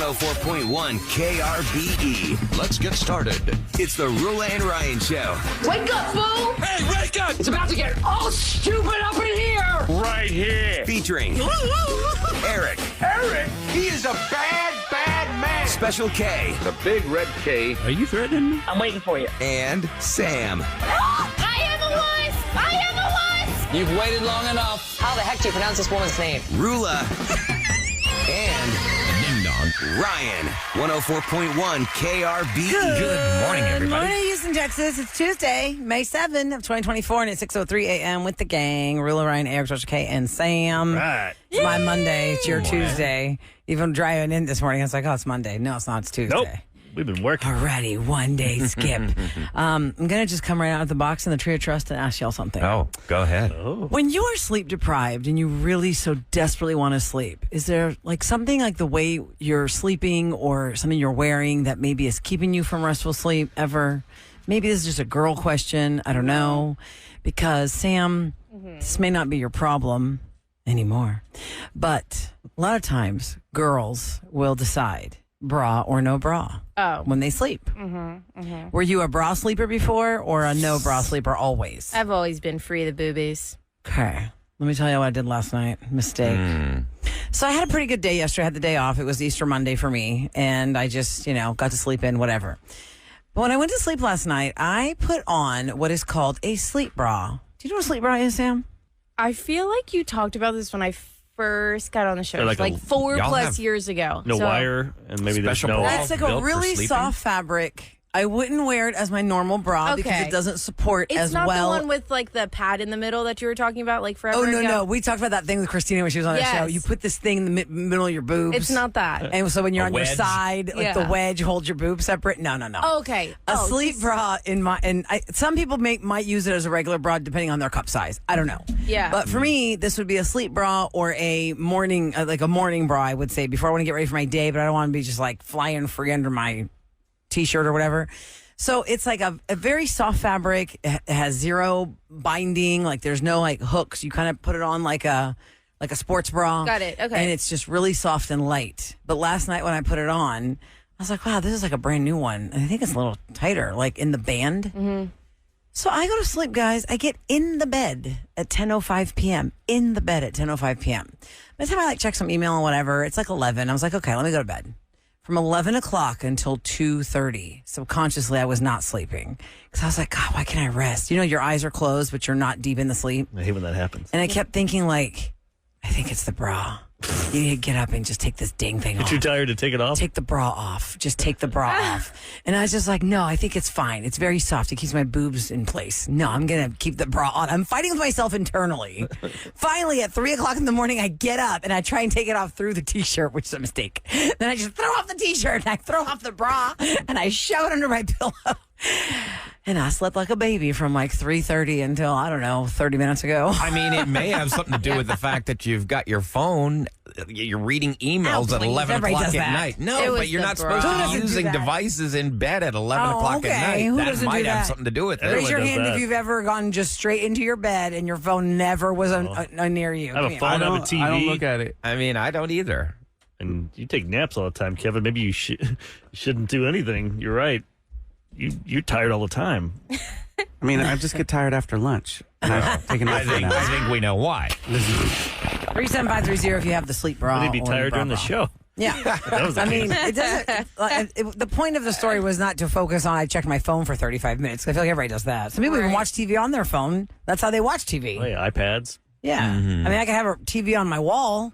104.1 KRBE. Let's get started. It's the Roula and Ryan Show. Wake up, fool! Hey, wake up! It's about to get all stupid up in here! Right here. Featuring Eric. Eric, he is a bad, bad man. Special K. The big red K. Are you threatening me? I'm waiting for you. And Sam. I am a wuss! I am a wuss! You've waited long enough. How the heck do you pronounce this woman's name? Roula. And Ding dong. Ryan. 104.1 KRBE. Good morning, everybody. Good morning, Houston, Texas. It's Tuesday, May 7th of 2024, and it's 6:03 a.m. with the gang. Rula, Ryan, Eric, Special K, and Sam. Right. It's my Monday. It's your Tuesday. Even driving in this morning, I was like, oh, it's Monday. No, it's not. It's Tuesday. Nope. We've been working. Already, one day skip. I'm going to just come right out of the box in the Tree of Trust and ask y'all something. Oh, go ahead. When you are sleep deprived and you really so desperately want to sleep, is there like something like the way you're sleeping or something you're wearing that maybe is keeping you from restful sleep ever? Maybe this is just a girl question. I don't know. Because, Sam, this may not be your problem anymore. But a lot of times, girls will decide bra or no bra when they sleep. Were you a bra sleeper before or a no bra sleeper always? I've always been free of the boobies. Okay. Let me tell you what I did last night. Mistake. So I had a pretty good day yesterday. I had the day off. It was Easter Monday for me. And I just, got to sleep in, whatever. But when I went to sleep last night, I put on what is called a sleep bra. Do you know what a sleep bra is, Sam? I feel like you talked about this when I first got on the show, They're like like a- 4 y'all plus have years ago. No So- wire, and maybe Special there's no. bra? That's like built a for really sleeping? soft fabric. I wouldn't wear it as my normal bra because Okay. it doesn't support It's as not well. the one with like the pad in the middle that you were talking about like forever Oh, ago. no. We talked about that thing with Christina when she was on the Yes. show. You put this thing in the middle of your boobs. It's not that. And so when you're A on your wedge? side, like the Yeah. wedge holds your boobs separate. No. Okay. A sleep bra some people might use it as a regular bra depending on their cup size. I don't know. Yeah. But for me, this would be a sleep bra or a morning, like a morning bra, I would say, before I want to get ready for my day, but I don't want to be just like flying free under my t-shirt or whatever. So it's like a very soft fabric. It has zero binding. Like there's no like hooks. You kind of put it on like a sports bra. Got it. Okay. And it's just really soft and light. But last night when I put it on, I was like, wow, this is like a brand new one. And I think it's a little tighter, like in the band. Mm-hmm. So I go to sleep, guys. I get in the bed at 10:05 p.m. In the bed at 10:05 p.m. By the time I check some email and whatever, it's like 11. I was like, okay, let me go to bed. From 11 o'clock until 2:30. Subconsciously, I was not sleeping. Because I was like, God, why can't I rest? Your eyes are closed, but you're not deep in the sleep. I hate when that happens. And I kept thinking, like, I think it's the bra. You need to get up and just take this dang thing You're off. too tired to take it off? Take the bra off. Just take the bra off. And I was just like, no, I think it's fine. It's very soft. It keeps my boobs in place. No, I'm going to keep the bra on. I'm fighting with myself internally. Finally, at 3 o'clock in the morning, I get up and I try and take it off through the t-shirt, which is a mistake. Then I just throw off the t-shirt and I throw off the bra and I shove it under my pillow. And I slept like a baby from like 3:30 until, I don't know, 30 minutes ago. I mean, it may have something to do with the fact that you've got your phone, you're reading emails Oh, at please. 11 Everybody o'clock does at that. night. It No, was but you're the not bra. supposed Who to doesn't be do using that? devices in bed at 11 Oh, o'clock okay. at night. Who That doesn't do might have that? something to do with Everyone Raise it. your does hand that. if you've ever gone just straight into your bed and your phone never was near you. I have a Come here. phone, I have a TV. I don't look at it. I mean, I don't either. And you take naps all the time, Kevin. Maybe you shouldn't do anything. You're right. You're tired all the time. I mean, I just get tired after lunch. And I've taken I off for think now. we know why. 37530 if you have the sleep bra. Would he be or tired bra during the bra. show? Yeah. That was the I case. mean, it doesn't. The point of the story was not to focus on. I checked my phone for 35 minutes. I feel like everybody does that. Some people even Right. watch TV on their phone. That's how they watch TV. Oh, yeah, iPads. Yeah. I mean, I can have a TV on my wall.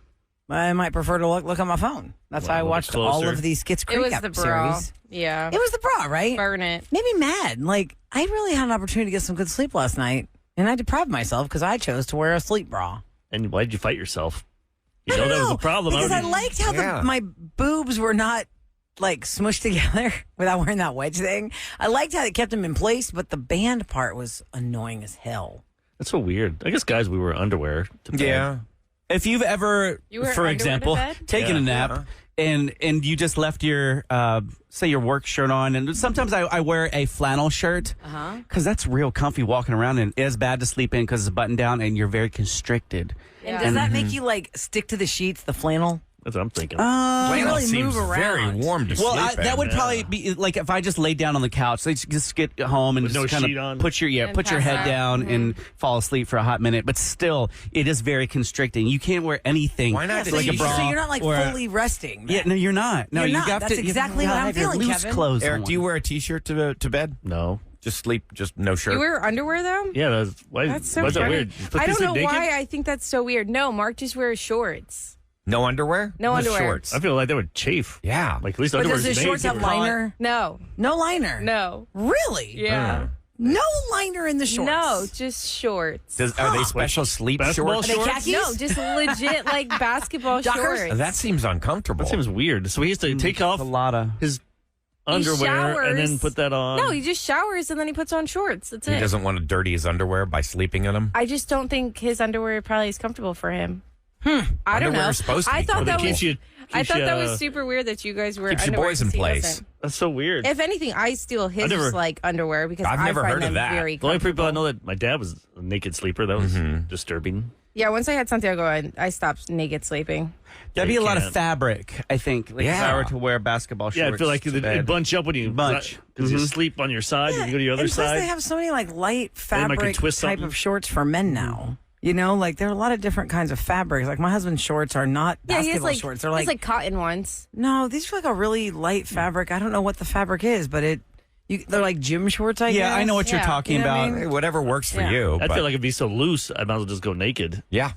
I might prefer to look on my phone. That's Well, how I a little watched bit all closer. of these Skits It Creek was the bra. series. Yeah. It was the bra, right? Burn it. Made me mad. Like, I really had an opportunity to get some good sleep last night, and I deprived myself because I chose to wear a sleep bra. And why did you fight yourself? You I know don't that was know, a problem. because I don't you? liked how Yeah. my boobs were not like smushed together without wearing that wedge thing. I liked how it kept them in place, but the band part was annoying as hell. That's so weird. I guess guys, we wear underwear to bed. Yeah. If you've ever, You wear for underwear to example, bed? taken a nap and you just left your, say your work shirt on, and sometimes I wear a flannel shirt because that's real comfy walking around, and it's bad to sleep in because it's buttoned down and you're very constricted. Yeah. Does that make you like stick to the sheets, the flannel? That's what I'm thinking. You really seems move very around. warm to Well, sleep in. that would probably be like if I just laid down on the couch. They just get home and With just no kind sheet of on. put your And put your pass head out. down and fall asleep for a hot minute. But still, it is very constricting. You can't wear anything. Why not? So, Like a you, bra so you're not like or a- fully resting. Yeah, no, you're not. No, You're you not. got That's to. exactly you what gotta I'm have your feeling, loose Kevin. clothes Eric, on. do you wear a T-shirt to bed? No. Just sleep, just no shirt. You wear underwear though? Yeah, why That's so why's that funny. weird? You supposed I to don't sleep know naked? why I think that's so weird. No, Mark just wears shorts. No underwear? No Just underwear. Shorts. I feel like that would chafe. Yeah. Like at least But underwear does his is shorts made have for- liner? No, No liner. no. Really? Yeah. No liner in the shorts. No, just shorts. Are they special sleep Basketball shorts? Are they shorts? khakis? No, just legit like basketball Dockers? shorts. That seems uncomfortable. That seems weird. So he has to take off a lot of. his underwear and then showers. put that on. No, he just showers and then he puts on shorts. That's He it. doesn't want to dirty his underwear by sleeping in them. I just don't think his underwear probably is comfortable for him. I don't Underwear know. is supposed to I be thought comfortable. that was. Keeps I thought that was you, super weird that you guys wear Keeps your underwear boys in 'cause he place. doesn't. that's so weird. If anything, I steal his I never- like underwear because I've I never find heard of them that. very The only people I comfortable. know that my dad was a naked sleeper. That was disturbing. Yeah, once I had Santiago, I stopped naked sleeping. That'd be you a lot of can't. fabric, I think. Like if Yeah. I were to wear basketball shorts. Yeah, I feel like to it'd bed. bunch up when you Bunch. because you sleep on your side and you go to your other and plus side. they have so many like light They might could fabric twist type something. of shorts for men now. You know, like there are a lot of different kinds of fabrics. Like my husband's shorts are not Yeah, he has basketball like shorts. They're he has, like, like cotton ones. no, these are like a really light fabric. I don't know what the fabric is, but they're like gym shorts. I guess. Yeah, I know what you're Yeah. talking You know what I about. mean? Hey, whatever works for Yeah. you. I but- feel like it'd be so loose. I might as well just go naked. yeah.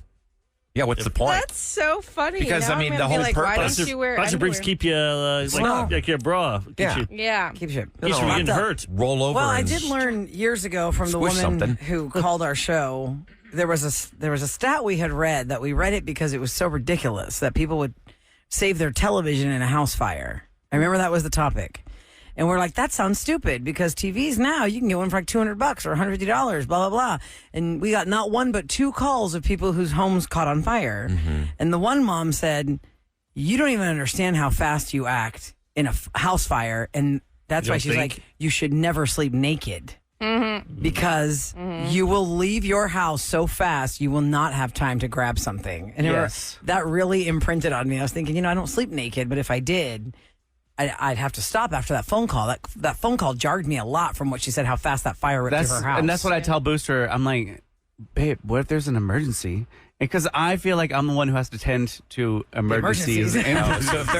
Yeah, what's the point? That's so funny. Because, Now I mean, I'm the gonna be whole like, why purpose- don't you wear Lots of briefs underwear? keep you Well, like your bra. Keeps Yeah. you, Yeah. Keeps you. keeps you locked getting up. hurt. Roll over Well, I and did learn years ago from the Squish woman something. who called our show. There was a stat we had read that we read it because it was so ridiculous that people would save their television in a house fire. I remember that was the topic. And we're like, that sounds stupid because TVs now you can get one for like $200 or $150, blah, blah, blah. And we got not one but two calls of people whose homes caught on fire. And the one mom said, you don't even understand how fast you act in a house fire. And that's You why don't she's think? like, you should never sleep naked. Because you will leave your house so fast, you will not have time to grab something. And Yes. that really imprinted on me. I was thinking, I don't sleep naked, but if I did, I'd have to stop after that phone call. That phone call jarred me a lot from what she said, how fast that fire ripped through her house. And that's what I tell Booster. I'm like, babe, what if there's an emergency? Because I feel like I'm the one who has to tend to emergencies. emergencies. And so if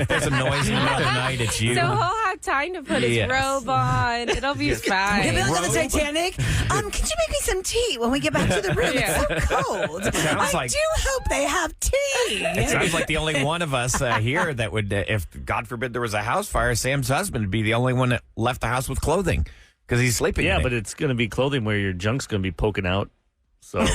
there's a noise in the middle of the night, it's you. So he'll have time to put his Yes. robe on. It'll be You'll fine. be like on the Titanic. Can you make me some tea when we get back to the room? Yeah. It's so cold. Sounds I like- do hope they have tea. It sounds like the only one of us here that would, if God forbid there was a house fire, Sam's husband would be the only one that left the house with clothing because he's sleeping. Yeah, in it. but it's going to be clothing where your junk's going to be poking out. So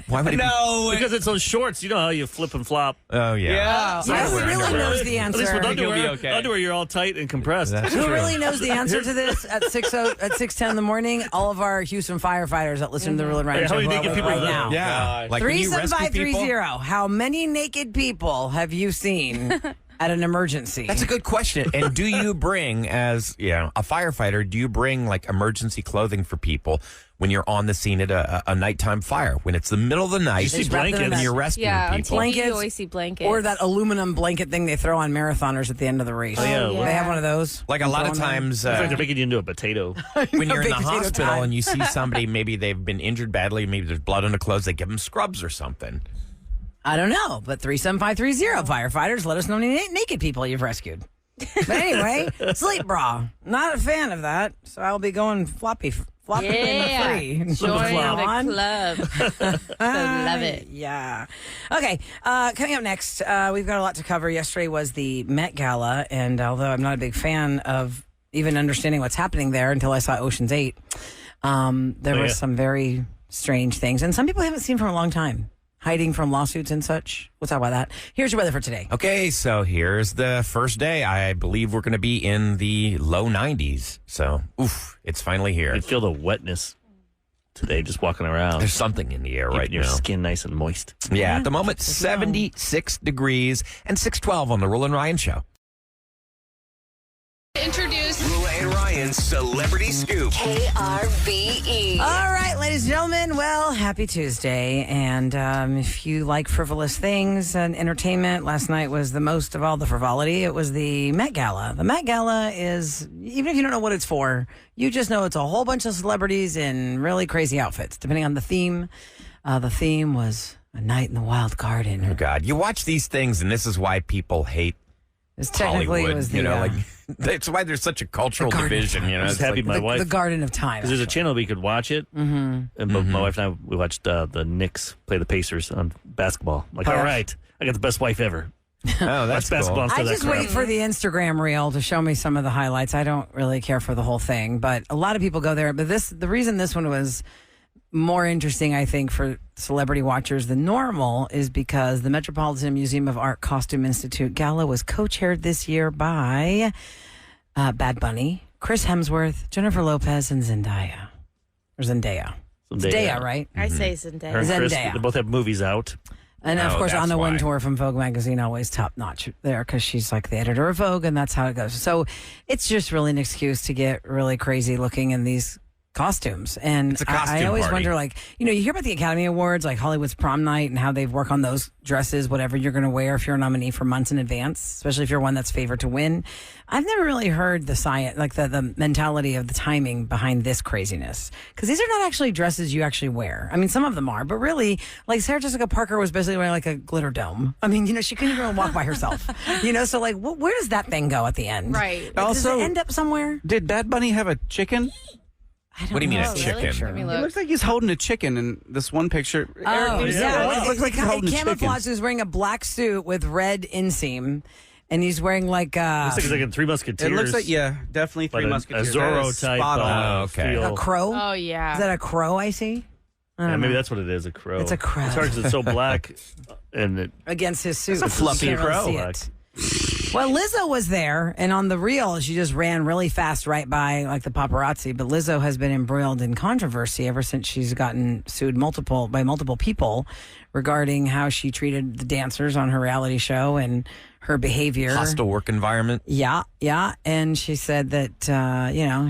why would he? no, because it's those shorts, you know how you flip and flop. Oh yeah. yeah. You know who wear really underwear. knows the At answer? least with I think you'll be underwear, okay. underwear, you're all tight and compressed. That's Who true. really knows the answer to this at 6:10 in the morning? All of our Houston firefighters that listen to the Roula and Ryan Hey, how show many who are naked with people right are there? now. Yeah. Like when you rescue people. 37530. How many naked people have you seen at an emergency? That's a good question. And do you bring, as a firefighter, do you bring like emergency clothing for people when you're on the scene at a nighttime fire? When it's the middle of the night You see Just wrap them in blankets. and you're rescuing Yeah, on people. TV, Blankets you always see blankets. or that aluminum blanket thing they throw on marathoners at the end of the race. Oh, yeah. yeah. They have one of those. Like a lot of Throw 'em in. times It's like they're making you into a potato. when you're in big the potato hospital time. and you see somebody, maybe they've been injured badly, maybe there's blood on the clothes, they give them scrubs or something. I don't know, but 37530 firefighters, let us know any naked people you've rescued. But anyway, sleep bra. Not a fan of that, so I'll be going flopping yeah, in the free. join the club. So love it. Yeah. Okay. Coming up next, we've got a lot to cover. Yesterday was the Met Gala, and although I'm not a big fan of even understanding what's happening there until I saw Ocean's 8, there were some very strange things, and some people haven't seen from a long time, hiding from lawsuits and such. We'll talk about that. Here's your weather for today. Okay, so here's the first day. I believe we're going to be in the low 90s. So, it's finally here. I feel the wetness today just walking around. There's something in the air right Keeping your now. skin nice and moist. Yeah, at the moment, 76 degrees and 612 on the Roula and Ryan Show. Introduce Roula and Ryan. Ryan's Celebrity Scoop. KRBE. All right, ladies and gentlemen. Well, happy Tuesday. And if you like frivolous things and entertainment, last night was the most of all the frivolity. It was the Met Gala. The Met Gala is, even if you don't know what it's for, you just know it's a whole bunch of celebrities in really crazy outfits, depending on the theme. The theme was A Night in the Wild Garden. Oh, God. You watch these things, and this is why people hate It's technically Hollywood. it was the that's why there's such a cultural the Garden of division. Time. You know, I'm just It's happy like- my wife. the Garden of Time. Because there's a actually. channel where you could watch it. Mm-hmm. And but my wife and I, we watched the Knicks play the Pacers on basketball. I'm like, all right, I got the best wife ever. Oh, that's Watch basketball cool. instead I of just that crap. wait for the Instagram reel to show me some of the highlights. I don't really care for the whole thing, but a lot of people go there. But the reason this one was more interesting, I think, for celebrity watchers than normal is because the Metropolitan Museum of Art Costume Institute Gala was co-chaired this year by Bad Bunny, Chris Hemsworth, Jennifer Lopez, and Zendaya. Or Zendaya. Zendaya, right? I say Her Zendaya. and Chris, Zendaya. they both have movies out. And of Oh, course, that's Anna why. Wintour from Vogue magazine, always top notch there because she's like the editor of Vogue, and that's how it goes. So it's just really an excuse to get really crazy looking in these costumes. And It's a I costume always party. wonder, like, you hear about the Academy Awards, like Hollywood's prom night, and how they work on those dresses, whatever you're going to wear if you're a nominee for months in advance, especially if you're one that's favored to win. I've never really heard the science, like the mentality of the timing behind this craziness. Because these are not actually dresses you actually wear. I mean, some of them are, but really, like Sarah Jessica Parker was basically wearing like a glitter dome. I mean, she couldn't even walk by herself. So like, where does that thing go at the end? Right. Like, does Also- it end up somewhere? Did Bad Bunny have a chicken? I don't What do you mean know. a chicken? Sure. Let me It look. looks like he's holding a chicken in this one picture. Oh, Eric, yeah. It looks like he's holding a chicken. camouflage. He's wearing a black suit with red inseam, and he's wearing like Looks like he's like in Three Musketeers. It looks like, definitely but Three a Musketeers. Zorro That is type. spot on. Oh, okay. feel. a crow. Oh, yeah. Is that a crow I see? I Yeah, don't maybe know. that's what it is, a crow. It's a crow. It's hard because it's so black. And it, Against his suit. It's a fluffy You can't really crow. see it. Well, Lizzo was there, and on the reel, she just ran really fast right by like the paparazzi. But Lizzo has been embroiled in controversy ever since she's gotten sued by multiple people regarding how she treated the dancers on her reality show and her behavior. Hostile work environment. Yeah. And she said that,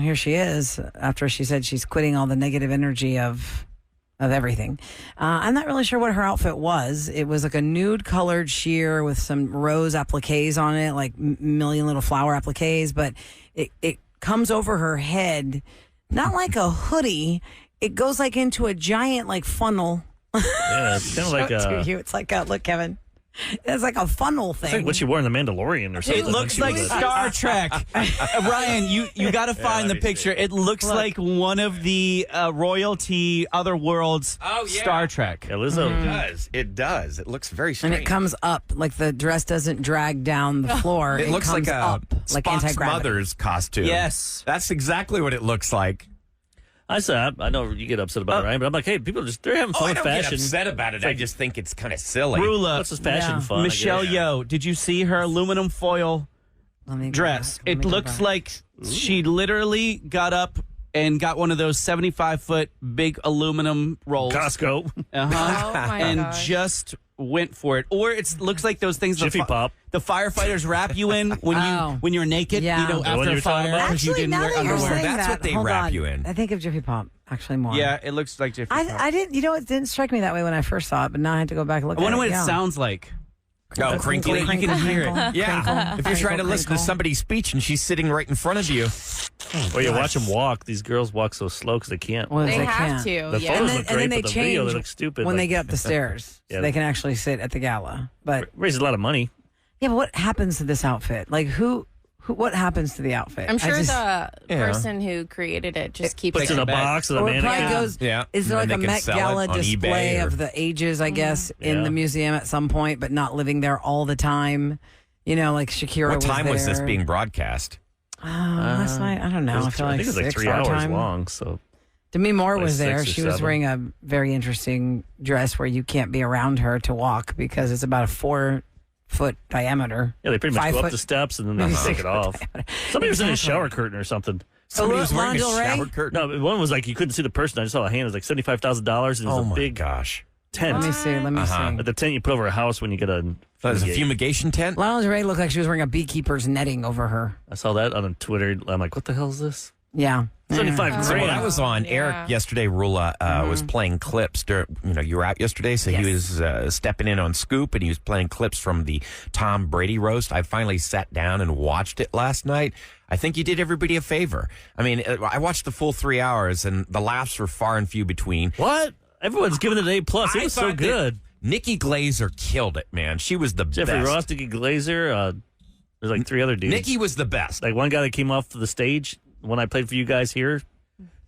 here she is after she said she's quitting all the negative energy of everything. I'm not really sure what her outfit was. It was like a nude colored sheer with some rose appliques on it, like million little flower appliques, but it comes over her head, not like a hoodie. It goes like into a giant like funnel. yeah, it's kind of like to you. It's like look, Kevin. It's like a funnel thing. it's like what she wore in The Mandalorian or something. It looks She like was Star Trek. Ryan, you got to find let the me see. picture. It looks like one of the royalty other worlds Star Trek. Yeah, Lizzo. It does. It looks very and strange. it comes up like the dress doesn't drag down the floor. It looks comes like a up like Spock's anti-gravity. mother's costume. Yes. That's exactly what it looks like. I know you get upset about it, Ryan, but I'm like, hey, people they're having fun I with don't fashion. get upset about it. I just think it's kind of silly. Rula, What's this fashion Yeah. fun? I Michelle guess. Yeoh, did you see her aluminum foil Let me go dress? back. Let It me go looks back. like she literally got up and got one of those 75-foot big aluminum rolls. Costco. Uh-huh. Oh, my and gosh. just went for it. Or it looks like those things Jiffy Pop. the firefighters wrap you in when Oh. when you're naked, Yeah. The one after you a were talking fire about? because you Actually, didn't now wear that you're underwear. saying That's that, what they hold wrap on. you in. I think of Jiffy Pop actually more. Yeah, it looks like Jiffy Pop. I didn't. It didn't strike me that way when I first saw it, but now I had to go back and look. I wonder at what it. it sounds like. Oh, crinkly. You can hear it. Yeah. If you're trying to listen to somebody's speech and she's sitting right in front of you. Or you watch them walk. These girls walk so slow because they can't. Well, They have can't. to. The yeah. photos And then, look and great, then they but the change video they look stupid. when like, they get up the stairs, Yeah. so they can actually sit at the gala. But raises a lot of money. yeah, but what happens to this outfit? Like who what happens to the outfit? I'm sure I just, the person who created it just keeps Puts it. in a back. box with a or it probably mannequin. goes. Yeah. Is there And like a they can Met sell it Gala on display eBay or- of the ages? I guess in Yeah. the museum at some point, but not living there all the time. Like Shakira. What time was this there. being broadcast? Last night? I don't know. I feel I like think it was like 6 3 our hours time. long. So Demi Moore Like was there. 6 or She was 7. wearing a very interesting dress where you can't be around her to walk because it's about a 4-foot diameter. yeah, they pretty much 5 go up foot- the steps and then they take it off. Somebody was in a shower curtain or something. Somebody was wearing a Lana Del Rey? shower curtain. No, one was like you couldn't see the person. I just saw a hand. It was like $75,000. And it was Oh a my big gosh. tent. Let me see. Let me see. At the tent you put over a house when you get a. So there's a fumigate. fumigation tent? Lana Del Rey looked like she was wearing a beekeeper's netting over her. I saw that on Twitter. I'm like, what the hell is this? Yeah. 75 So when grand. I was on, Yeah. Eric yesterday, Roula was playing clips. You were out yesterday, so he was stepping in on Scoop, and he was playing clips from the Tom Brady roast. I finally sat down and watched it last night. I think you did everybody a favor. I mean, I watched the full 3 hours, and the laughs were far and few between. What? Everyone's giving it an A+. It was so thought good. that Nikki Glazer killed it, man. She was the Jeffrey best. Ross, Nikki Glazer. There's like 3 other dudes. Nikki was the best. Like one guy that came off the stage when I played for you guys here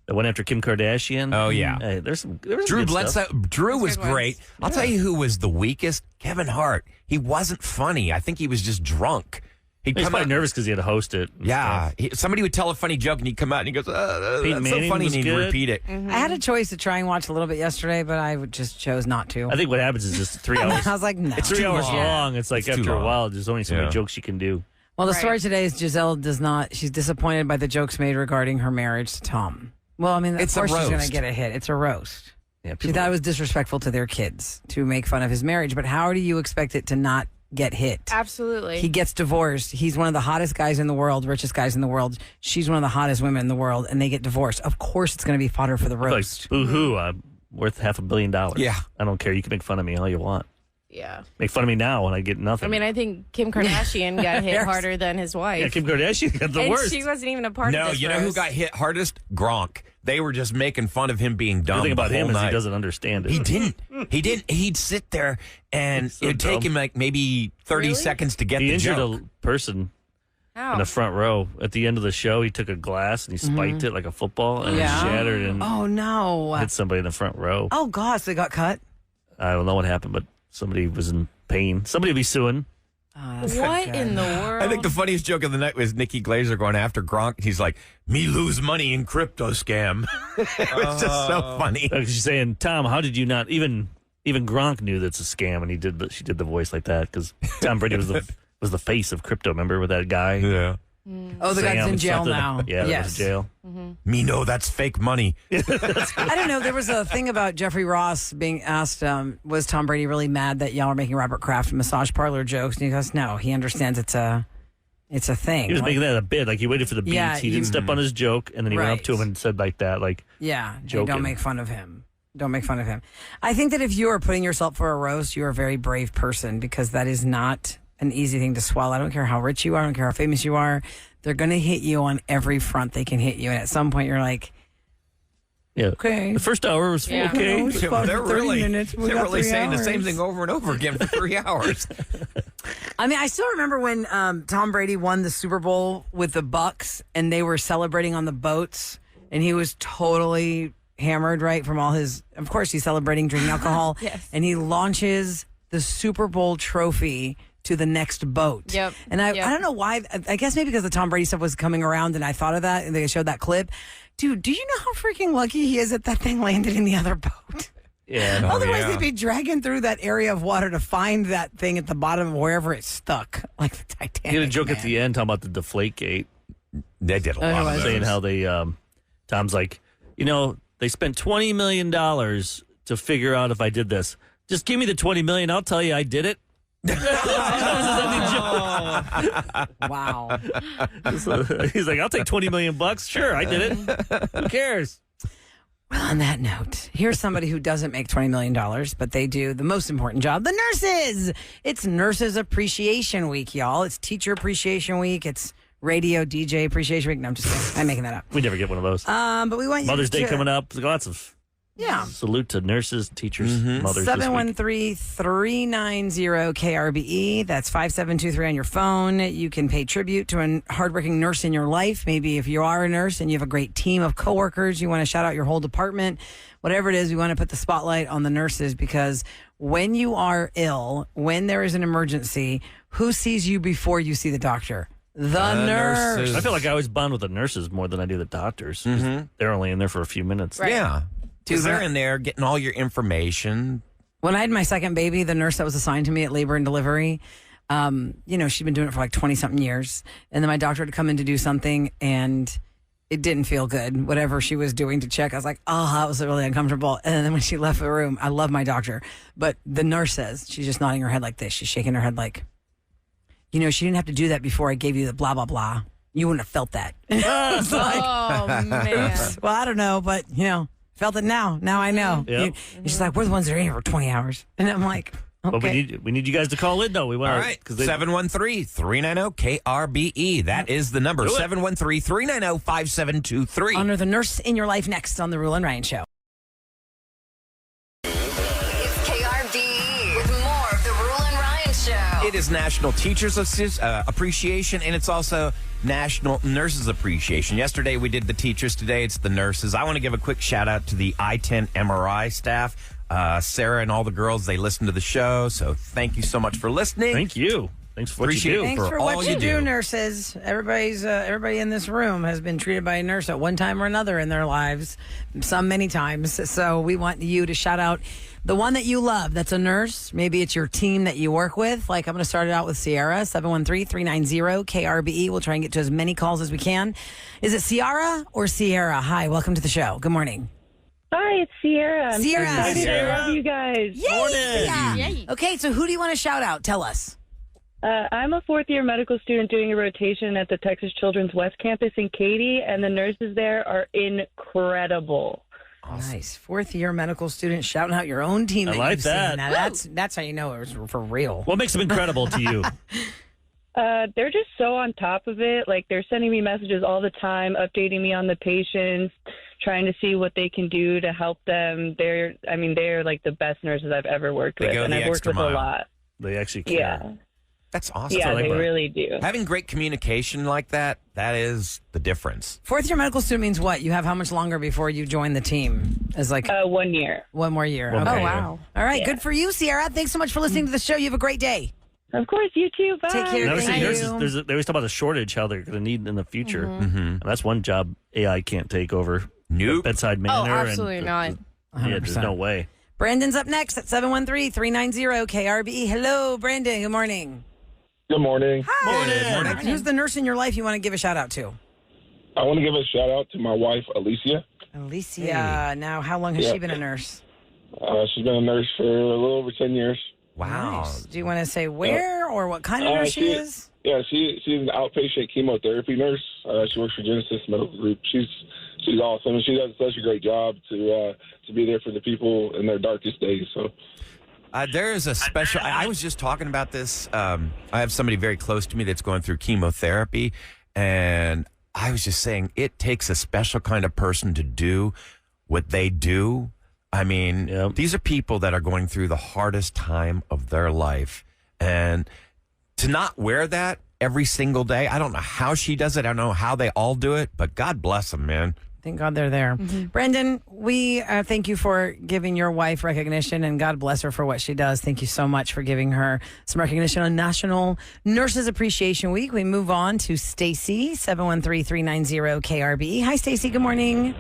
that went after Kim Kardashian. Oh, yeah. Hey, there was some good Bledsoe. stuff. Drew was good ones. great. I'll tell you who was the weakest. Kevin Hart. He wasn't funny. I think he was just drunk. He'd He's come probably out. nervous because he had to host it. and Yeah, stuff. somebody would tell a funny joke and he'd come out and he goes, "That's Peyton so Manning funny," was and he'd good. repeat it. I had a choice to try and watch a little bit yesterday, but I just chose not to. I think what happens is just 3 hours. I was like, no. It's 3 too hours long. long. It's like It's too after a long. while, there's only so many Yeah. jokes you can do. Well, the Right. story today is Giselle does not. She's disappointed by the jokes made regarding her marriage to Tom. Well, I mean, of It's a course she's going roast. to get a hit. It's a roast. Yeah, She thought it was disrespectful to their kids to make fun of his marriage, but how do you expect it to not get hit? Absolutely. He gets divorced. He's one of the hottest guys in the world, richest guys in the world. She's one of the hottest women in the world, and they get divorced. Of course, it's going to be fodder for the like, roast. boo-hoo, I'm worth $500 million. Yeah. I don't care. You can make fun of me all you want. yeah. Make fun of me now when I get nothing. I mean, I think Kim Kardashian got hit Yes. harder than his wife. yeah, Kim Kardashian got the and worst. she wasn't even a part of No, this you know who roast. got hit hardest? Gronk. They were just making fun of him being dumb. The thing about the whole him is he night. doesn't understand it. He didn't. He didn't. He'd sit there and So it would take dumb. him like maybe 30 Really? seconds to get He the injured joke. a person How? in the front row. At the end of the show, he took a glass and he spiked it like a football and Yeah. it shattered and Oh, no. hit somebody in the front row. Oh, gosh, they got cut? I don't know what happened, but somebody was in pain. Somebody will be suing. Oh, that's not What good. in the world? I think the funniest joke of the night was Nikki Glazer going after Gronk. He's like, "Me lose money in crypto scam." It was just so funny. She's saying, Tom, how did you not even Gronk knew that's a scam, and she did the voice like that because Tom Brady was the face of crypto. Remember with that guy? Yeah. Oh, the guy's Sam in jail something? now. Yeah, that yes. was jail. Me know that's fake money. I don't know. There was a thing about Jeffrey Ross being asked, was Tom Brady really mad that y'all are making Robert Kraft massage parlor jokes? And he goes, no, he understands it's a thing. He was Like, making that a bit. Like he waited for the beats. Yeah, he didn't step on his joke, and then he went up Right. to him and said like that, like yeah, hey, joking. don't make fun of him. Don't make fun of him. I think that if you are putting yourself for a roast, you are a very brave person because that is not an easy thing to swallow. I don't care how rich you are. I don't care how famous you are. They're going to hit you on every front they can hit you. And at some point, you're like, yeah. okay. The first hour was Yeah. okay. It's fun They're for 30 really, minutes. We they're got really 3 saying the same hours. thing over and over again for 3 hours. I mean, I still remember when Tom Brady won the Super Bowl with the Bucks, and they were celebrating on the boats, and he was totally hammered, right, from all his. Of course, he's celebrating, drinking alcohol, Yes. and he launches the Super Bowl trophy to the next boat. Yep. And I Yep. don't know why. I guess maybe because the Tom Brady stuff was coming around, and I thought of that, and they showed that clip. Dude, do you know how freaking lucky he is that that thing landed in the other boat? Yeah. Oh, Otherwise, yeah. they'd be dragging through that area of water to find that thing at the bottom of wherever it's stuck, like the Titanic. He had a joke at man. the end talking about the Deflate Gate, They did a lot of saying those. how they Tom's like, they spent $20 million to figure out if I did this. Just give me the $20 million. I'll tell you I did it. Wow. He's like, I'll take $20 million. Sure, I did it. Who cares? Well, on that note, here's somebody who doesn't make $20 million, but they do the most important job, the nurses. It's Nurses Appreciation Week, y'all. It's Teacher Appreciation Week. It's Radio DJ Appreciation Week. No, I'm just kidding. I'm making that up. We never get one of those. But we want you Mother's to, Day coming up. Lots of Yeah. salute to nurses, teachers, mothers this week. 713-390-KRBE. That's 5723 on your phone. You can pay tribute to a hardworking nurse in your life. Maybe if you are a nurse and you have a great team of coworkers, you want to shout out your whole department. Whatever it is, we want to put the spotlight on the nurses because when you are ill, when there is an emergency, who sees you before you see the doctor? The nurse. nurses. I feel like I always bond with the nurses more than I do the doctors. 'Cause They're only in there for a few minutes. Right. Yeah. Because Dude, they're in there getting all your information. When I had my second baby, the nurse that was assigned to me at labor and delivery, she'd been doing it for like 20 something years. And then my doctor had come in to do something and it didn't feel good. Whatever she was doing to check, I was like, oh, that was really uncomfortable. And then when she left the room, I love my doctor. But the nurse says, she's just nodding her head like this. She's shaking her head like, she didn't have to do that before I gave you the blah, blah, blah. you wouldn't have felt that. It's like, Oh, man. oops. Well, I don't know, but, felt it now. Now I know. Yep. She's like, we're the ones that are in here for 20 hours. And I'm like, okay. But we need you guys to call in, though. We want All right, 713-390-KRBE. That is the number, 713-390-5723. Honor the nurse in your life next on the Roula and Ryan Show. It's KRBE with more of the Roula and Ryan Show. It is National Teachers Appreciation, and it's also National Nurses Appreciation. Yesterday we did the teachers. Today it's the nurses. I want to give a quick shout out to the I-10 MRI staff. Sarah and all the girls, they listen to the show, so thank you so much for listening. Thank you. Thanks for what Appreciate you do. it. Thanks for all what you you do, do. nurses. Everybody in this room has been treated by a nurse at one time or another in their lives, some many times. So we want you to shout out the one that you love that's a nurse. Maybe it's your team that you work with. Like I'm going to start it out with Sierra, 713-390-KRBE. We'll try and get to as many calls as we can. Is it Ciara or Sierra? Hi, welcome to the show. Good morning. Hi, it's Sierra. I'm Sierra. so excited. I love you guys. Yay! Okay, so who do you want to shout out? Tell us. I'm a fourth-year medical student doing a rotation at the Texas Children's West Campus in Katy, and the nurses there are incredible. Awesome. Nice. Fourth-year medical student shouting out your own team. I that like you've that. Seen. Now, that's how you know it was for real. What makes them incredible to you? They're just so on top of it. Like, they're sending me messages all the time, updating me on the patients, trying to see what they can do to help them. They're like the best nurses I've ever worked with, and I've worked with a lot. They actually care. Yeah. That's awesome. Yeah, they really do. Having great communication like that is the difference. Fourth-year medical student means what? You have how much longer before you join the team? As like 1 year. One more year. One more Okay. year. Wow. All right. Yeah. Good for you, Sierra. Thanks so much for listening to the show. You have a great day. Of course, you too. Bye. Take care. Nurses, Thank nurses, you. they always talk about a shortage, how they're going to need in the future. Mm-hmm. And that's one job AI can't take over. Nope. Bedside manner. absolutely not. Yeah, there's no way. Brandon's up next at 713-390-KRBE. Hello, Brandon. Good morning. Good morning. Hi. Morning. Who's the nurse in your life you want to give a shout out to? I want to give a shout out to my wife, Alicia. Alicia. Now, how long has she been a nurse? She's been a nurse for a little over 10 years. Wow. Nice. Do you want to say where or what kind of nurse she is? Yeah, she's an outpatient chemotherapy nurse. She works for Genesis Medical Group. She's awesome, and she does such a great job to be there for the people in their darkest days. So. There is a special. I was just talking about this. I have somebody very close to me that's going through chemotherapy, and I was just saying it takes a special kind of person to do what they do. I mean, these are people that are going through the hardest time of their life, and to not wear that every single day. I don't know how she does it. I don't know how they all do it, but God bless them, man. Thank God they're there. Brandon, we thank you for giving your wife recognition, and God bless her for what she does. Thank you so much for giving her some recognition on National Nurses Appreciation Week. We move on to Stacy, 713-390-KRBE. Hi, Stacy. Good morning.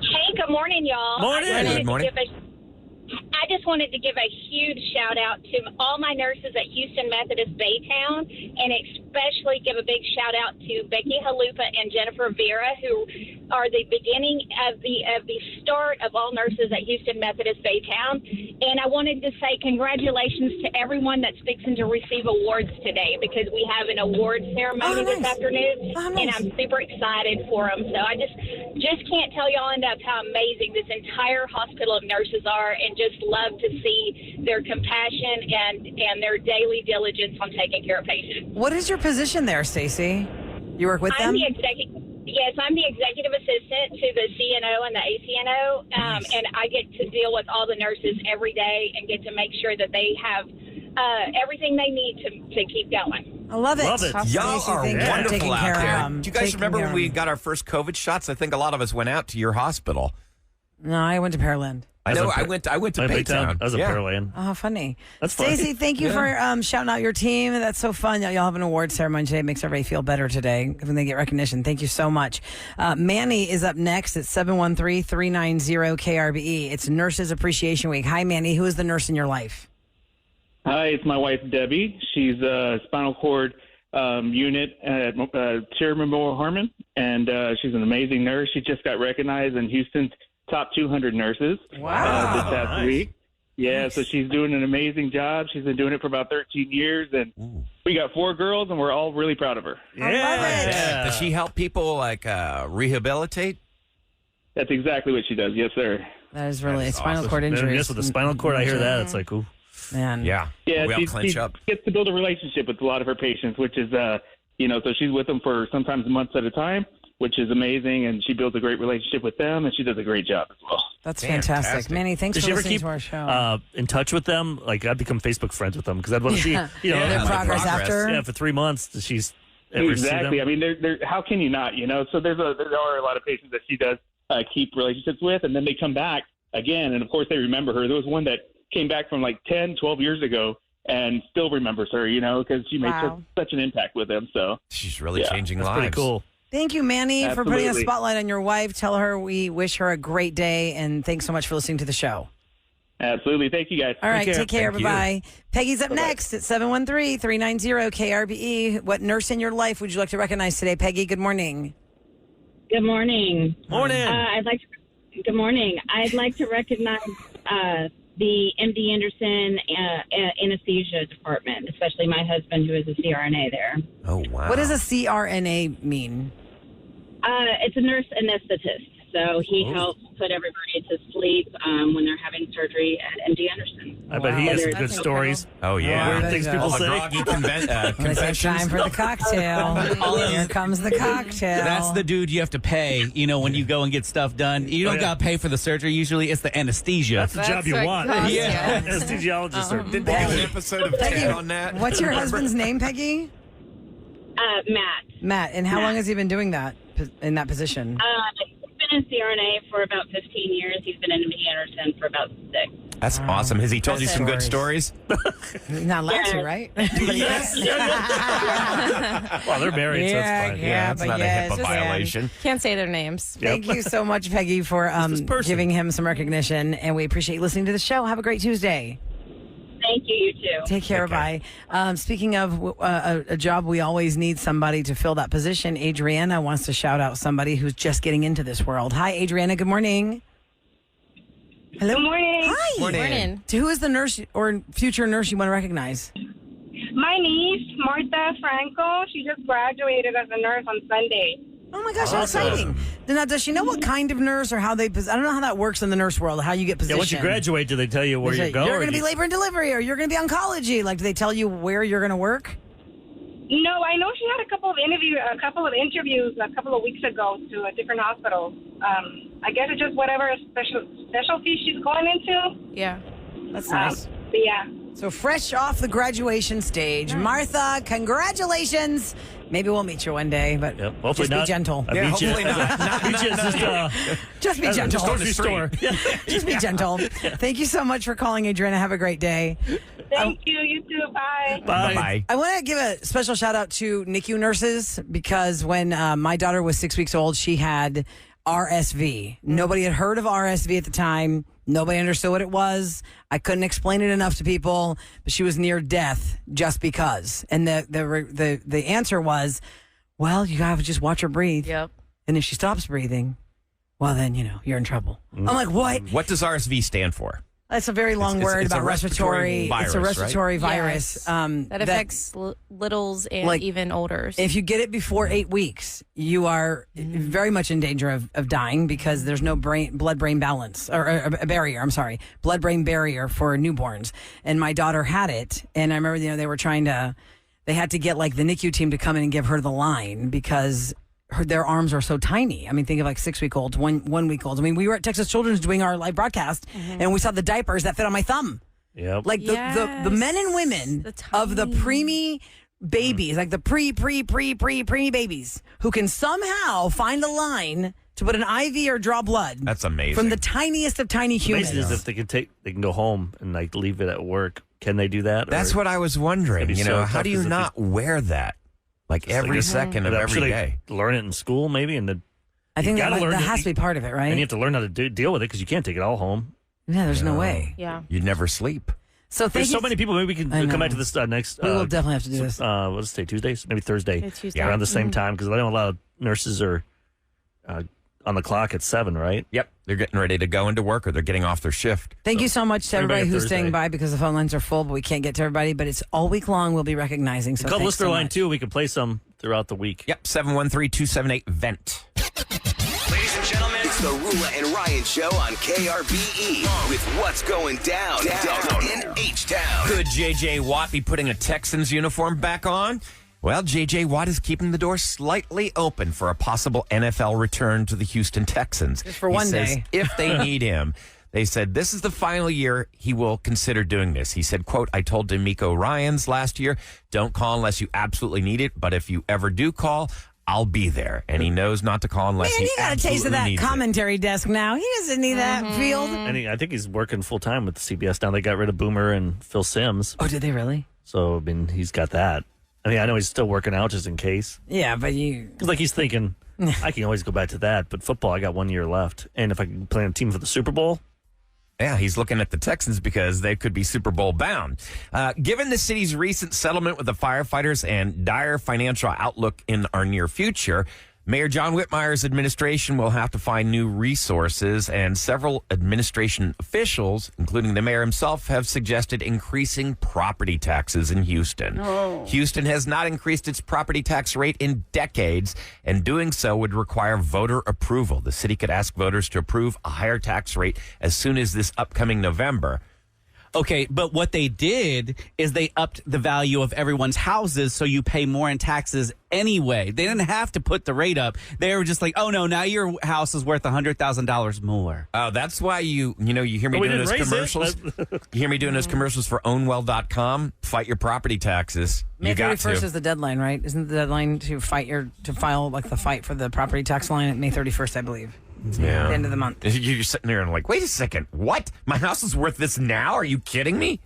Hey, good morning, y'all. Morning. Good morning. I just wanted to give a huge shout out to all my nurses at Houston Methodist Baytown, and especially give a big shout out to Becky Halupa and Jennifer Vera, who are the beginning of the start of all nurses at Houston Methodist Baytown. And I wanted to say congratulations to everyone that's fixing to receive awards today, because we have an award ceremony this afternoon, and I'm super excited for them. So I just can't tell y'all enough how amazing this entire hospital of nurses are, and just love to see their compassion and their daily diligence on taking care of patients. What is your position there, Stacy? You work with them? Yes, I'm the executive assistant to the CNO and the ACNO, and I get to deal with all the nurses every day and get to make sure that they have everything they need to keep going. I love it. Y'all Stacey, are thank you for wonderful taking out care of there. them. Do you guys Taking remember care when of we them. got our first COVID shots? I think a lot of us went out to your hospital. No, I went to Pearland. I know. I went to Baytown. I was a Yeah. Pearland. Oh, funny. That's funny. Stacey, thank you for shouting out your team. That's so fun. Y'all have an award ceremony today. It makes everybody feel better today when they get recognition. Thank you so much. Manny is up next at 713-390-KRBE. It's Nurses Appreciation Week. Hi, Manny. Who is the nurse in your life? Hi, it's my wife, Debbie. She's a spinal cord unit at Cherry Memorial Harmon, and she's an amazing nurse. She just got recognized in Houston's top 200 nurses this past week. Yeah, so she's doing an amazing job. She's been doing it for about 13 years, and we got 4 girls, and we're all really proud of her. I love it. Does she help people like rehabilitate? That's exactly what she does. Yes, sir. That is really That's spinal awesome. cord injuries. Yes, with the spinal cord, I hear that. It's like, ooh. Man. Yeah. Yeah, We all she clench up. gets to build a relationship with a lot of her patients, which is, so she's with them for sometimes months at a time, which is amazing, and she builds a great relationship with them, and she does a great job as well. That's fantastic. Manny, thanks Does for she ever listening keep to our show. in touch with them? Like, I'd become Facebook friends with them because I'd want to see, Yeah. their progress after. Yeah, for 3 months. Does she's ever Exactly. see I them? mean, how can you not? So there are a lot of patients that she does keep relationships with, and then they come back again, and of course they remember her. There was one that came back from like 10, 12 years ago and still remembers her, because she made such an impact with them. So she's really changing That's lives. pretty cool. Thank you, Manny, for putting a Absolutely. spotlight on your wife. Tell her we wish her a great day, and thanks so much for listening to the show. absolutely. Thank you, guys. All right, take care. Thank you. Bye-bye. Peggy's up Bye-bye. next at 713-390-KRBE. What nurse in your life would you like to recognize today? Peggy, good morning. Good morning. Morning. Good morning. I'd like to recognize the MD Anderson anesthesia department, especially my husband, who is a CRNA there. Oh, wow. What does a CRNA mean? It's a nurse anesthetist, so he helps put everybody to sleep when they're having surgery at MD Anderson. I bet he has some good stories. Oh, yeah. Weird things people All the say. groggy When they say time for the cocktail. Here comes the cocktail. That's the dude you have to pay, when you go and get stuff done. You don't got to pay for the surgery. Usually it's the anesthesia. That's the job you what want. costs, Yeah. Anesthesiologists are. Did they have an episode of Peggy, Ted on that? What's your husband's name, Peggy? Matt. Matt. And how long has he been doing that, in that position? He's been in CRNA for about 15 years. He's been in MD Anderson for about 6. That's awesome. Has he told you some good stories? He's not allowed to, right? Yes. Well, they're married, so that's fine. It's but not yes, a HIPAA just- violation. Can't say their names. Thank you so much, Peggy, for person. giving him some recognition, and we appreciate you listening to the show. Have a great Tuesday. Thank you. You too. Take care. Bye. Speaking of a job, we always need somebody to fill that position. Adriana wants to shout out somebody who's just getting into this world. Hi, Adriana. Good morning. Hello. Good morning. Hi. Morning. Who is the nurse or future nurse you want to recognize? My niece, Martha Franco, she just graduated as a nurse on Sunday. Oh my gosh, how exciting! Now, does she know what kind of nurse or how they? I don't know how that works in the nurse world. How you get Yeah, positioned? once you graduate, do they tell you where They you say, go? You're or going to do be you- labor and delivery, or you're going to be oncology. Like, do they tell you where you're going to work? No, I know she had a couple of interviews a couple of weeks ago to a different hospital. I guess it's just whatever specialty she's going into. Yeah. That's nice. But yeah. So fresh off the graduation stage, Martha, congratulations. Maybe we'll meet you one day, but Hopefully just not. be gentle. I meet you. Meet you at Just be gentle. Just grocery store. Just be gentle. Thank you so much for calling, Adriana. Have a great day. Thank you. You too. Bye. Bye. I want to give a special shout out to NICU nurses because when my daughter was 6 weeks old, she had RSV. Nobody had heard of RSV at the time. Nobody understood what it was. I couldn't explain it enough to people, but she was near death just because. And the answer was, well, you gotta just watch her breathe. Yep. And if she stops breathing, well, then you're in trouble. I'm like, what? What does RSV stand for? That's a very long It's- word it's a about respiratory. respiratory It's a virus, respiratory right? virus Yes. That affects littles and like, even olders. If you get it before 8 weeks, you are very much in danger of dying because there's no blood-brain balance or a barrier. I'm sorry, blood-brain barrier for newborns. And my daughter had it, and I remember they were they had to get like the NICU team to come in and give her the line because their arms are so tiny. I mean, think of like 6 week olds, 1 week olds. I mean, we were at Texas Children's doing our live broadcast, and we saw the diapers that fit on my thumb. Yep. Like the men and women of the preemie babies, like the preemie babies, who can somehow find a line to put an IV or draw blood. That's amazing. From the tiniest of tiny humans. Amazing is if they can go home and like leave it at work. Can they do that? That's Or- what I was wondering. That'd be so How tough do you 'cause if not wear that? Like every second of I'm every sure they day. Learn it in school, maybe, and I think that has to be part of it, right? And you have to learn how to deal with it because you can't take it all home. Yeah, there's no way. Yeah. You'd never sleep. So There's so many people. Maybe we can I come know. back to this next. We will definitely have to do this. What does it say? Tuesdays, maybe Thursday, Yeah, Tuesday. around the same Mhm. time because I know a lot of nurses are on the clock at 7, right? Yep. They're getting ready to go into work or they're getting off their shift. Thank you so much to Everybody everybody who's Thursday. staying by because the phone lines are full, but we can't get to everybody. But it's all week long. We'll be recognizing. So Call thanks listener so line, much. too. We can play some throughout the week. Yep. 713-278-VENT. Ladies and gentlemen, it's the Roula and Ryan Show on KRBE with what's going down in H-Town. Could J.J. Watt be putting a Texans uniform back on? Well, J.J. Watt is keeping the door slightly open for a possible NFL return to the Houston Texans. Just for He one says day. if they need him. They said this is the final year he will consider doing this. He said, quote, I told D'Amico Ryans last year, don't call unless you absolutely need it. But if you ever do call, I'll be there. And he knows not to call unless Man, he you got a taste of absolutely that needs it. commentary desk now. He doesn't need that field. And I think he's working full time with the CBS now. They got rid of Boomer and Phil Simms. Oh, did they really? So, I mean, he's got that. I mean, I know he's still working out just in case. Yeah, but you... Because, like, he's thinking, I can always go back to that. But football, I got 1 year left. And if I can play on a team for the Super Bowl, Yeah, he's looking at the Texans because they could be Super Bowl bound. Given the city's recent settlement with the firefighters and dire financial outlook in our near future, Mayor John Whitmire's administration will have to find new resources, and several administration officials, including the mayor himself, have suggested increasing property taxes in Houston. Houston has not increased its property tax rate in decades, and doing so would require voter approval. The city could ask voters to approve a higher tax rate as soon as this upcoming November. Okay, but what they did is they upped the value of everyone's houses, so you pay more in taxes anyway. They didn't have to put the rate up. They were just like, oh no, now your house is worth $100,000 more. Oh, that's why you hear me we doing didn't those raise commercials. You hear me doing those commercials for ownwell.com. Fight your property taxes. May You got 31st to. is the deadline, right? Isn't the deadline to file like the fight for the property tax line at May 31st, I believe? Yeah. At the end of the month. You're sitting there and like, wait a second, what? My house is worth this now? Are you kidding me?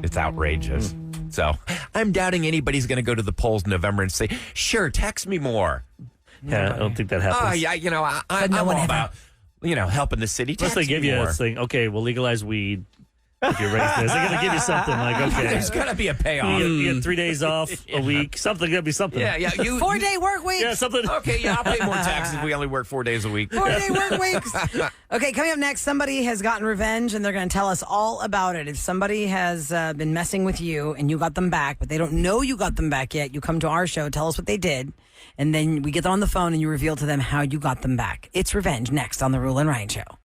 It's outrageous. So I'm doubting anybody's going to go to the polls in November and say, sure, tax me more. yeah, I don't think that happens. Oh, yeah, I'm no one all ever- about, helping the city. Unless they Tax give me you more. this thing, okay, we'll legalize weed if you raise this. They're going to give you something like, okay. There's got to be a payoff. You get 3 days off a week. Something, got to be something. Yeah. 4-day work week. Yeah, something. Okay, yeah, I'll pay more taxes if we only work 4 days a week. 4-day work weeks. Okay, coming up next, somebody has gotten revenge, and they're going to tell us all about it. If somebody has been messing with you and you got them back, but they don't know you got them back yet, you come to our show, tell us what they did, and then we get them on the phone and you reveal to them how you got them back. It's revenge next on the Roula and Ryan Show.